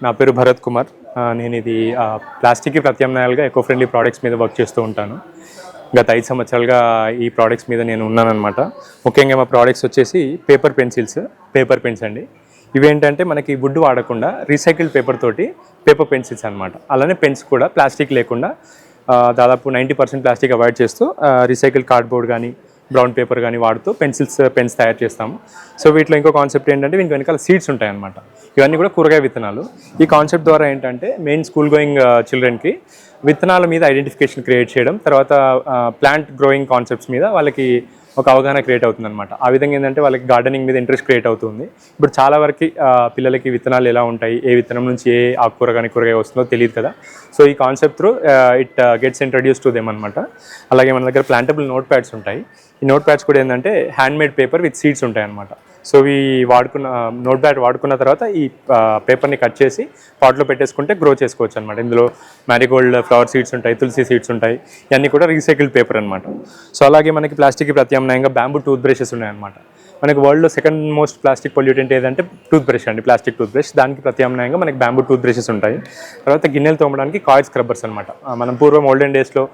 నా పేరు భరత్ కుమార్. నేను ఇది ప్లాస్టిక్కి ప్రత్యామ్నాయాలుగా ఎకో ఫ్రెండ్లీ ప్రోడక్ట్స్ మీద వర్క్ చేస్తూ ఉంటాను. గత 5 సంవత్సరాలుగా ఈ ప్రోడక్ట్స్ మీద నేను ఉన్నానన్నమాట. ముఖ్యంగా మా ప్రోడక్ట్స్ వచ్చేసి పేపర్ పెన్సిల్స్, పేపర్ పెన్స్ అండి. ఇవేంటంటే మనకి వుడ్ వాడకుండా రీసైకిల్డ్ పేపర్ తోటి పేపర్ పెన్సిల్స్ అనమాట. అలానే పెన్స్ కూడా ప్లాస్టిక్ లేకుండా దాదాపు 90% ప్లాస్టిక్ అవాయిడ్ చేస్తూ రీసైకిల్డ్ కార్డ్బోర్డ్ కానీ బ్రౌన్ పేపర్ కానీ వాడుతూ పెన్స్ తయారు చేస్తాము. సో వీటిలో ఇంకో కాన్సెప్ట్ ఏంటంటే వీనికి వెనకాల సీడ్స్ ఉంటాయన్నమాట. ఇవన్నీ కూడా కూరగాయ విత్తనాలు. ఈ కాన్సెప్ట్ ద్వారా ఏంటంటే మెయిన్ స్కూల్ గోయింగ్ చిల్డ్రన్కి విత్తనాల మీద ఐడెంటిఫికేషన్ క్రియేట్ చేయడం, తర్వాత ప్లాంట్ గ్రోయింగ్ కాన్సెప్ట్స్ మీద వాళ్ళకి ఒక అవగాహన క్రియేట్ అవుతుందన్నమాట. ఆ విధంగా ఏంటంటే వాళ్ళకి గార్డెనింగ్ మీద ఇంట్రెస్ట్ క్రియేట్ అవుతుంది. ఇప్పుడు చాలా వరకు పిల్లలకి విత్తనాలు ఎలా ఉంటాయి, ఏ విత్తనం నుంచి ఏ ఆకుకూర కానీ కూరగాయ వస్తుందో తెలియదు కదా. సో ఈ concept through it gets introduce to them అనమాట. అలాగే మన దగ్గర ప్లాంటబుల్ నోట్ ప్యాడ్స్ ఉంటాయి. ఈ నోట్ ప్యాడ్స్ కూడా ఏంటంటే హ్యాండ్మేడ్ పేపర్ విత్ సీడ్స్ ఉంటాయి అన్నమాట. సో ఈ నోట్ ప్యాడ్ వాడుకున్న తర్వాత ఈ పేపర్ని కట్ చేసి పాట్లో పెట్టేసుకుంటే గ్రో చేసుకోవచ్చు అనమాట. ఇందులో మ్యారీగోల్డ్ ఫ్లవర్ సీడ్స్ ఉంటాయి, తులసి సీడ్స్ ఉంటాయి. ఇవన్నీ కూడా రీసైకిల్డ్ పేపర్ అనమాట. సో అలాగే మనకి ప్లాస్టిక్కి ప్రత్యామ్నాయంగా బ్యాంబూ టూత్ బ్రషెస్ ఉన్నాయన్నమాట. మనకి వరల్డ్లో సెకండ్ మోస్ట్ ప్లాస్టిక్ పొల్యూటెంట్ ఏదంటే టూత్ బ్రష్ అండి, ప్లాస్టిక్ టూత్ బ్రష్. దానికి ప్రత్యామ్నాయంగా మనకి బ్యాంబూ టూత్ బ్రషెస్ ఉంటాయి. తర్వాత గిన్నెలు తోమడానికి కాయిల్ స్క్రబ్బర్స్ అనమాట. మనం పూర్వం ఓల్డెన్ డేస్లో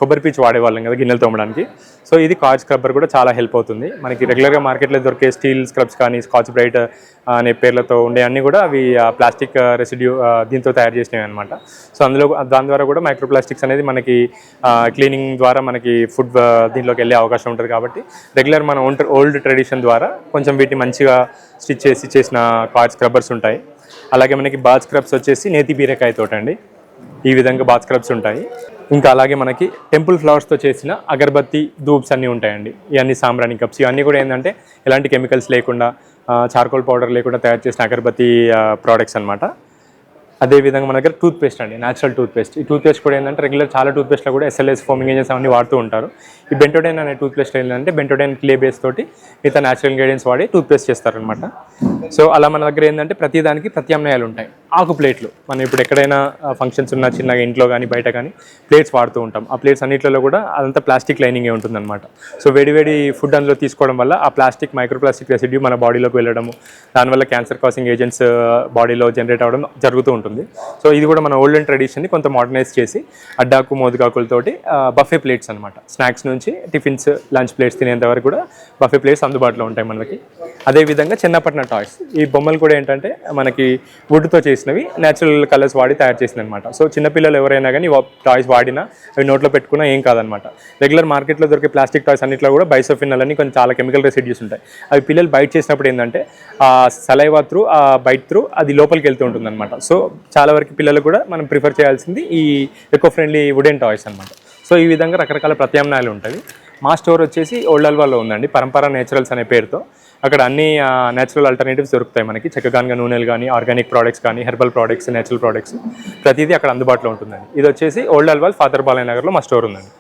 కొబ్బరి పీచు వాడేవాళ్ళం కదా గిన్నెలు తోమడానికి. సో ఇది కాయిల్ స్క్రబ్బర్ కూడా చాలా హెల్ప్ అవుతుంది. మనకి రెగ్యులర్గా మార్కెట్లో దొరికే స్టీల్ స్క్రబ్స్ కానీ స్కాచ్ బ్రైట్ అనే పేర్లతో ఉండే అన్నీ కూడా అవి ప్లాస్టిక్ రెసిడ్యూ దీంతో తయారు చేసినవి అనమాట. సో దాని ద్వారా కూడా మైక్రోప్లాస్టిక్స్ అనేది మనకి క్లీనింగ్ ద్వారా మనకి ఫుడ్ దీంట్లోకి వెళ్ళే అవకాశం ఉంటుంది. కాబట్టి రెగ్యులర్ మన ఓల్డ్ ట్రెడిషన్ ద్వారా కొంచెం వీటిని మంచిగా స్టిచ్ చేసిన కాయిల్ స్క్రబ్బర్స్ ఉంటాయి. అలాగే మనకి బాత్ స్క్రబ్స్ వచ్చేసి నేతి బీరకాయ తోట అండి. ఈ విధంగా బాత్ స్క్రబ్స్ ఉంటాయి. ఇంకా అలాగే మనకి టెంపుల్ ఫ్లవర్స్తో చేసిన అగరబత్తి ధూప్స్ అన్నీ ఉంటాయండి. ఇవన్నీ సాంబ్రాణి కప్స్, ఇవన్నీ కూడా ఏంటంటే ఎలాంటి కెమికల్స్ లేకుండా చార్కోల్ పౌడర్ లేకుండా తయారు చేసిన అగరబత్తి ప్రోడక్ట్స్ అనమాట. అదేవిధంగా మన దగ్గర టూత్ పేస్ట్ అండి, న్యాచురల్ టూత్ పేస్ట్. ఈ టూత్ పేస్ట్ కూడా ఏంటంటే రెగ్యులర్ చాలా టూత్ పేస్ట్లో కూడా SLS ఫోమింగ్ ఏజెంట్స్ అవన్నీ వాడుతూ ఉంటారు. ఈ బెంటోడైన్ అనే టూత్ పేస్ట్ ఏంటంటే బెంటోడైన్ క్లే బేస్ తోటి మిగతా న్యాచురల్ ఇంగ్రీడియంట్స్ వాడి టూత్ పేస్ట్ చేస్తారనమాట. సో అలా మన దగ్గర ఏంటంటే ప్రతిదానికి ప్రత్యామ్నాయాలు ఉంటాయి. ఆకు ప్లేట్లు మనం ఇప్పుడు ఎక్కడైనా ఫంక్షన్స్ ఉన్న చిన్నగా ఇంట్లో కానీ బయట కానీ ప్లేట్స్ వాడుతూ ఉంటాం. ఆ ప్లేట్స్ అన్నింటిలో కూడా అదంతా ప్లాస్టిక్ లైనింగే ఉంటుందన్నమాట. సో వేడి ఫుడ్ అందులో తీసుకోవడం వల్ల ఆ మైక్రోప్లాస్టిక్ రెసిడ్యూ మన బాడీలోకి వెళ్ళడము, దానివల్ల క్యాన్సర్ కాసింగ్ ఏజెంట్స్ బాడీలో జనరేట్ అవ్వడం జరుగుతూ ఉంటుంది. సో ఇది కూడా మన ఓల్డెన్ ట్రెడిషన్ని కొంత మోడర్నైజ్ చేసి అడ్డాకు మోదుగాకులతోటి బఫే ప్లేట్స్ అనమాట. స్నాక్స్ నుంచి టిఫిన్స్, లంచ్ ప్లేట్స్ తినేంత వరకు కూడా బఫే ప్లేట్స్ అందుబాటులో ఉంటాయి మనకి. అదేవిధంగా చిన్నపట్న టాయ్స్. ఈ బొమ్మలు కూడా ఏంటంటే మనకి వుడ్తో చేసినవి, న్యాచురల్ కలర్స్ వాడి తయారు చేసినవి అనమాట. సో చిన్నపిల్లలు ఎవరైనా కానీ టాయ్స్ వాడినా అవి నోట్లో పెట్టుకున్నా ఏం కాదనమాట. రెగ్యులర్ మార్కెట్లో దొరికే ప్లాస్టిక్ టాయ్స్ అన్నింటిలో కూడా బైసోఫినల్ అని కొంచెం చాలా కెమికల్ రెసిడ్యూస్ ఉంటాయి. అవి పిల్లలు బైట్ చేసినప్పుడు ఏంటంటే ఆ సలైవా త్రూ, ఆ బైట్ త్రూ అది లోపలికి వెళ్తూ ఉంటుంది అనమాట. సో చాలా వరకు పిల్లలు కూడా మనం ప్రిఫర్ చేయాల్సింది ఈ ఎకో ఫ్రెండ్లీ వుడెన్ టాయ్స్ అనమాట. సో ఈ విధంగా రకరకాల ప్రత్యామ్నాయాలు ఉంటాయి. మా స్టోర్ వచ్చేసి ఓల్డ్ అల్వాలో ఉందండి, పరంపర నేచురల్స్ అనే పేరుతో. అక్కడ అన్ని నేచురల్ ఆల్టర్నేటివ్స్ దొరుకుతాయి మనకి. చెక్కగానుగ నూనెలు కానీ, ఆర్గానిక్ ప్రోడక్ట్స్ కానీ, హెర్బల్ ప్రోడక్ట్స్, నేచురల్ ప్రోడక్ట్స్ ప్రతిదీ అక్కడ అందుబాటులో ఉంటుందండి. ఇది వచ్చేసి ఓల్డ్ అల్వాల్ ఫాదర్ బాలయ్య నగర్లో మా స్టోర్ ఉందండి.